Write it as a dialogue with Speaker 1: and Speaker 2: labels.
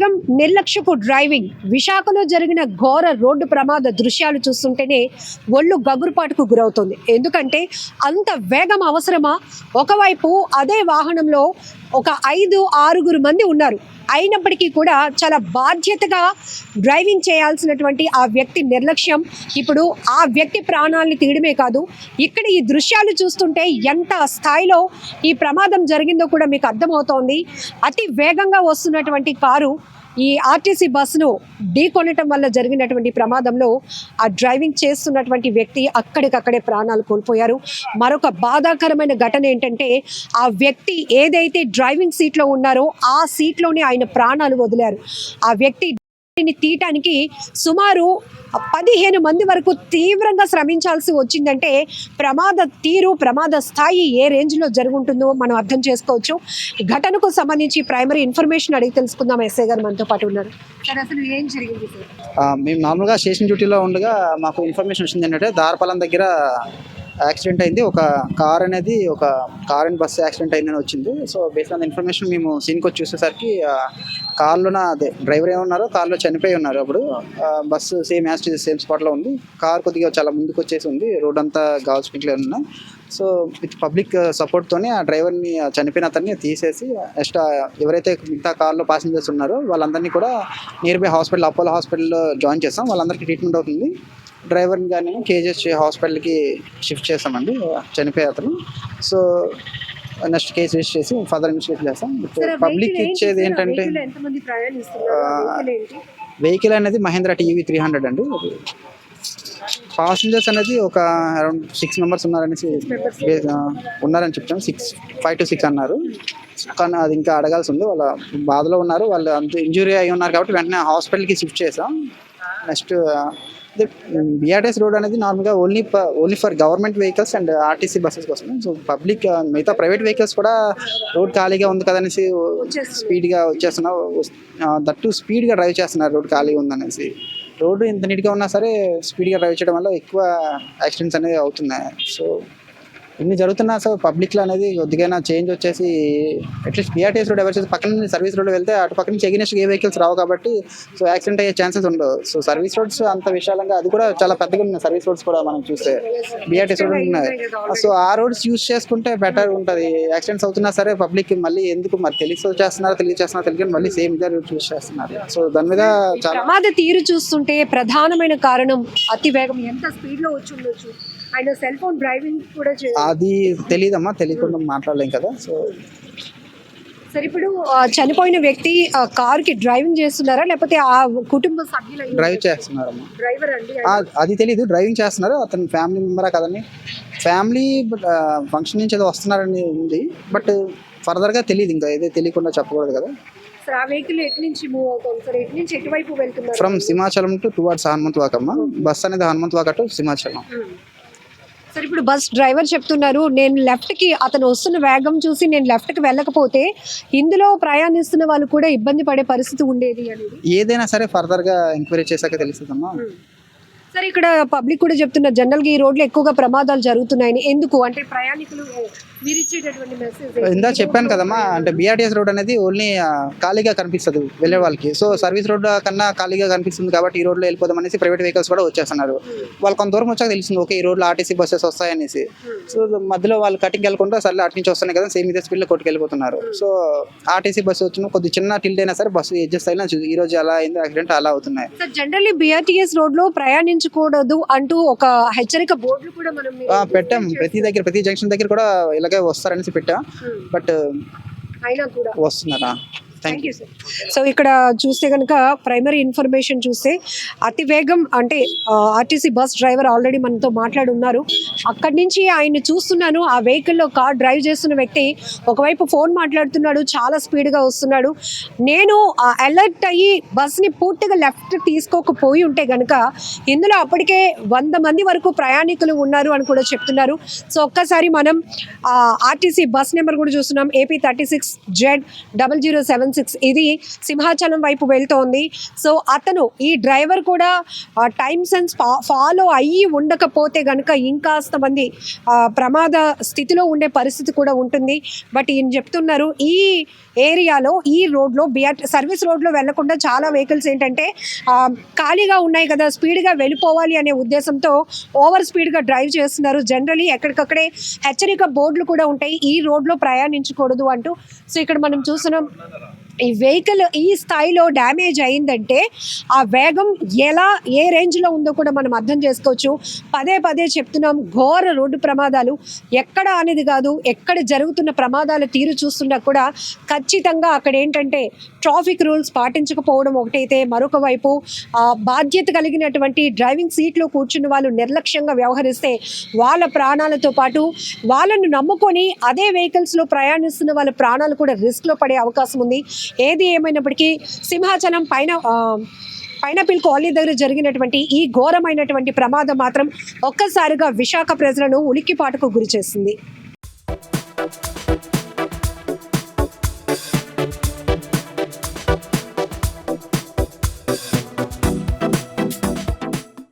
Speaker 1: వేగం, నిర్లక్ష్యపు డ్రైవింగ్. విశాఖలో జరిగిన ఘోర రోడ్డు ప్రమాద దృశ్యాలు చూస్తుంటేనే ఒళ్ళు గగురుపాటుకు గురవుతుంది. ఎందుకంటే అంత వేగం అవసరమా? ఒకవైపు అదే వాహనంలో ఒక 5-6 మంది ఉన్నారు. అయినప్పటికీ కూడా చాలా బాధ్యతగా డ్రైవింగ్ చేయాల్సినటువంటి ఆ వ్యక్తి నిర్లక్ష్యం ఇప్పుడు ఆ వ్యక్తి ప్రాణాలను తీయడమే కాదు, ఇక్కడ ఈ దృశ్యాలు చూస్తుంటే ఎంత స్థాయిలో ఈ ప్రమాదం జరిగిందో కూడా మీకు అర్థమవుతోంది. అతి వేగంగా వస్తున్నటువంటి కారు ఈ ఆర్టీసీ బస్సును ఢీకొనటం వల్ల జరిగినటువంటి ప్రమాదంలో ఆ డ్రైవింగ్ చేస్తున్నటువంటి వ్యక్తి అక్కడికక్కడే ప్రాణాలు కోల్పోయారు. మరొక బాధాకరమైన ఘటన ఏంటంటే ఆ వ్యక్తి ఏదైతే డ్రైవింగ్ సీట్లో ఉన్నారో ఆ సీట్లోనే ఆయన ప్రాణాలు వదిలారు. ఆ వ్యక్తి తీయటానికి సుమారు 15 మంది వరకు తీవ్రంగా శ్రమించాల్సి వచ్చిందంటే ప్రమాద స్థాయి ఏ రేంజ్లో జరుగుంటుందో మనం అర్థం చేసుకోవచ్చు. ఘటనకు సంబంధించి ప్రైమరీ ఇన్ఫర్మేషన్ అడిగి తెలుసుకుందాం. ఎస్ఐ గారు మనతో పాటు ఉన్నారు. సార్, అసలు ఏం జరిగింది సార్?
Speaker 2: మేము నార్మల్గా స్టేషన్ డ్యూటీలో ఉండగా మాకు ఇన్ఫర్మేషన్ వచ్చింది ఏంటంటే దారపాలెం దగ్గర యాక్సిడెంట్ అయింది. ఒక కార్ అండ్ బస్సు యాక్సిడెంట్ అయిందని వచ్చింది. సో బేస్డ్ ఆన్ ఇన్ఫర్మేషన్ మేము సీన్కి వచ్చి చూసేసరికి కార్లోన అదే డ్రైవర్ ఏమన్నారో కార్లో చనిపోయి ఉన్నారు. అప్పుడు బస్సు సేమ్ స్పాట్లో ఉంది. కార్ కొద్దిగా చాలా ముందుకు వచ్చేసి ఉంది. రోడ్ అంతా గాల్స్ స్ప్రింక్లర్ ఉన్నాయి. సో విత్ పబ్లిక్ సపోర్ట్తోనే ఆ డ్రైవర్ని చనిపోయిన అతన్ని తీసేసి ఎక్స్ట్రా ఎవరైతే మిగతా కార్లో ప్యాసింజర్స్ ఉన్నారో వాళ్ళందరినీ కూడా నియర్ బై హాస్పిటల్ అపోలో హాస్పిటల్లో జాయిన్ చేస్తాం. వాళ్ళందరికీ ట్రీట్మెంట్ అవుతుంది. డ్రైవర్ని కానీ కేజీహెచ్ హాస్పిటల్కి షిఫ్ట్ చేస్తామండి చనిపోయే అతను. సో నెక్స్ట్ కేసు రిజిస్టర్ చేసి ఫర్దర్ ఇన్వెస్టిగేషన్ చేస్తాం. పబ్లిక్ ఇచ్చేది ఏంటంటే వెహికల్ అనేది మహేంద్ర టీవీ 300 అండి. ప్యాసింజర్స్ అనేది ఒక అరౌండ్ 6 మెంబర్స్ ఉన్నారని చెప్తాం. 5 to 6 అన్నారు. కానీ అది ఇంకా అడగాల్సి ఉంది. వాళ్ళ బాధలో ఉన్నారు. వాళ్ళు అంత ఇంజురీ అయి ఉన్నారు కాబట్టి వెంటనే హాస్పిటల్కి షిఫ్ట్ చేసాం. నెక్స్ట్ బిఆర్టీఎస్ రోడ్ అనేది నార్మల్గా only for government vehicles and RTC buses కోసం. సో పబ్లిక్ మిగతా ప్రైవేట్ వెహికల్స్ కూడా రోడ్ ఖాళీగా ఉంది కదనేసి స్పీడ్గా వచ్చేస్తున్నారు. దట్టు స్పీడ్గా డ్రైవ్ చేస్తున్నారు రోడ్ ఖాళీగా ఉందనేసి. రోడ్డు ఎంత నీట్గా ఉన్నా సరే స్పీడ్గా డ్రైవ్ చేయడం వల్ల ఎక్కువ యాక్సిడెంట్స్ అనేవి అవుతున్నాయి. సో ఇన్ని జరుగుతున్నా సో పబ్లిక్లో అనేది కొద్దిగా చేంజ్ వచ్చేసి అట్లీస్ట్ బిఆర్టీఎస్ రోడ్ ఎవరు చేసి పక్కన సర్వీస్ రోడ్ వెళ్తే అటు పక్కన నుంచి ఎగినెస్ట్ ఏ వెహికల్స్ రావు కాబట్టి సో యాక్సిడెంట్ అయ్యే ఛాన్సెస్ ఉండవు. సో సర్వీస్ రోడ్స్ అంత విశాలంగా అది కూడా చాలా పెద్దగా ఉన్నాయి. సర్వీస్ రోడ్స్ కూడా మనం చూస్తే బిఆర్టీఎస్ రోడ్ ఉన్నాయి. సో ఆ రోడ్స్ యూజ్ చేసుకుంటే బెటర్ ఉంటుంది. యాక్సిడెంట్స్ అవుతున్నా సరే పబ్లిక్ మళ్ళీ ఎందుకు మరి తెలియచేస్తున్నారు మళ్ళీ సేమ్ ఇదే రోడ్ చూస్ చేస్తున్నారు. సో దాని మీద చాలా
Speaker 1: ప్రమాద తీరు చూస్తుంటే ప్రధానమైన కారణం అతి వేగం. ఎంత స్పీడ్లో వచ్చి ఉండొచ్చు? ఆయన సెల్ ఫోన్ డ్రైవింగ్ కూడా
Speaker 2: అది తెలియదమ్మా, తెలియకుండా మాట్లాడలేం కదా. సో
Speaker 1: సరే, ఇప్పుడు చనిపోయిన వ్యక్తి కార్ కి డ్రైవింగ్ చేస్తున్నారా లేకపోతే ఆ కుటుంబ సభ్యులు
Speaker 2: డ్రైవ్ చేస్తున్నారమ్మా?
Speaker 1: డ్రైవర్ అండి,
Speaker 2: అది తెలీదు. డ్రైవింగ్ చేస్తున్నారు. అతను ఫ్యామిలీ మెంబరా కదండి. ఫ్యామిలీ ఫంక్షన్ నుంచి ఏదో వస్తున్నారని ఉంది. బట్ ఫర్దర్గా తెలియదు. ఇంకా ఏదో తెలియకుండా చెప్పకూడదు కదా. ఫ్రమ్ సింహాచలం టువర్డ్స్ హనుమంతవాక అమ్మ. బస్ అనేది హనుమంతవాక టు సింహాచలం.
Speaker 1: సరే, ఇప్పుడు బస్ డ్రైవర్ చెప్తున్నారు నేను లెఫ్ట్కి అతను వస్తున్న వేగం చూసి నేను లెఫ్ట్కి వెళ్ళకపోతే ఇందులో ప్రయాణిస్తున్న వాళ్ళు కూడా ఇబ్బంది పడే పరిస్థితి ఉండేది అనేది.
Speaker 2: ఏదైనా సరే ఫర్దర్గా ఎంక్వైరీ చేశాక తెలుస్తుందమ్మా.
Speaker 1: సరే, ఇక్కడ పబ్లిక్ కూడా చెప్తున్నారు జనరల్గా ఈ రోడ్లో ఎక్కువగా ప్రమాదాలు జరుగుతున్నాయని. ఎందుకు అంటే ప్రయాణికులు
Speaker 2: ఇందా చెప్పాను కదమ్మా, అంటే బిఆర్టీఎస్ రోడ్ అనేది ఓన్లీ ఖాళీగా కనిపిస్తుంది వెళ్ళే వాళ్ళకి. సో సర్వీస్ రోడ్ కన్నా ఖాళీగా కనిపిస్తుంది కాబట్టి ఈ రోడ్లో వెళ్ళిపోదాం అనేసి ప్రైవేట్ వెహికల్స్ కూడా వచ్చేస్తున్నారు. వాళ్ళు కొంత దూరం వచ్చాక తెలిసింది ఓకే ఈ రోడ్లో ఆర్టీసీ బస్సెస్ వస్తాయనేసి. సో మధ్యలో వాళ్ళు కటింగ్ వెళ్ళకుండా సరే అటు నుంచి వస్తున్నాయి కదా సేమ్ ఇదే స్పీడ్లో కొట్టుకెళ్ళిపోతున్నారు. సో ఆర్టీసీ బస్సు వచ్చిన కొద్ది చిన్న టిల్ట్ అయినా సరే బస్సు అడ్జస్ట్ అయినా ఈ రోజు అలా అయింది యాక్సిడెంట్ అలా అవుతున్నాయి.
Speaker 1: జనరల్లీ బిఆర్టీఎస్ రోడ్ లో ప్రయాణించకూడదు అంటూ ఒక హెచ్చరిక బోర్డులు కూడా మనం
Speaker 2: పెట్టాం. ప్రతి జంక్షన్ దగ్గర కూడా ఇలాగే వస్తారనేసి పెట్టా. బట్ వస్తున్నారా?
Speaker 1: Thank you sir. సో ఇక్కడ చూస్తే కనుక ప్రైమరీ ఇన్ఫర్మేషన్ చూస్తే అతి వేగం అంటే ఆర్టీసీ బస్ డ్రైవర్ ఆల్రెడీ మనతో మాట్లాడి ఉన్నారు. అక్కడి నుంచి ఆయన్ని చూస్తున్నాను. ఆ వెహికల్లో కార్ డ్రైవ్ చేస్తున్న వ్యక్తి ఒకవైపు ఫోన్ మాట్లాడుతున్నాడు, చాలా స్పీడ్గా వస్తున్నాడు. నేను అలర్ట్ అయ్యి బస్ని పూర్తిగా లెఫ్ట్ తీసుకోకపోయి ఉంటే కనుక ఇందులో అప్పటికే 100 మంది వరకు ప్రయాణికులు ఉన్నారు అని కూడా చెప్తున్నారు. సో ఒక్కసారి మనం ఆర్టీసీ బస్ నెంబర్ కూడా చూస్తున్నాం. AP 36Z0076 116 ఇది సింహాచలం వైపు వెళ్తోంది. సో అతను ఈ డ్రైవర్ కూడా టైం సెన్స్ ఫాలో అయ్యి ఉండకపోతే కనుక ఇంకాస్త మంది ప్రమాద స్థితిలో ఉండే పరిస్థితి కూడా ఉంటుంది. బట్ ఈయన చెప్తున్నారు ఈ ఏరియాలో ఈ రోడ్లో సర్వీస్ రోడ్లో వెళ్లకుండా చాలా వెహికల్స్ ఏంటంటే ఖాళీగా ఉన్నాయి కదా, స్పీడ్గా వెళ్ళిపోవాలి అనే ఉద్దేశంతో ఓవర్ స్పీడ్గా డ్రైవ్ చేస్తున్నారు. జనరలీ ఎక్కడికక్కడే హెచ్చరిక బోర్డులు కూడా ఉంటాయి, ఈ రోడ్లో ప్రయాణించకూడదు అంటూ. సో ఇక్కడ మనం చూస్తున్నాం ఈ వెహికల్ ఈ స్థాయిలో డ్యామేజ్ అయిందంటే ఆ వేగం ఎలా ఏ రేంజ్లో ఉందో కూడా మనం అర్థం చేసుకోవచ్చు. పదే పదే చెప్తున్నాం, ఘోర రోడ్డు ప్రమాదాలు ఎక్కడ అనేది కాదు, ఎక్కడ జరుగుతున్న ప్రమాదాల తీరు చూస్తున్నా కూడా ఖచ్చితంగా అక్కడ ఏంటంటే ట్రాఫిక్ రూల్స్ పాటించకపోవడం ఒకటైతే, మరొక వైపు బాధ్యత కలిగినటువంటి డ్రైవింగ్ సీట్లో కూర్చున్న వాళ్ళు నిర్లక్ష్యంగా వ్యవహరిస్తే వాళ్ళ ప్రాణాలతో పాటు వాళ్ళను నమ్ముకొని అదే వెహికల్స్లో ప్రయాణిస్తున్న వాళ్ళ ప్రాణాలు కూడా రిస్క్లో పడే అవకాశం ఉంది. ఏది ఏమైనప్పటికీ సింహాచలం పైనాపిల్ కాలనీ దగ్గర జరిగినటువంటి ఈ ఘోరమైనటువంటి ప్రమాదం మాత్రం ఒక్కసారిగా విశాఖ ప్రజలను ఉలిక్కిపాటుకు గురి చేసింది.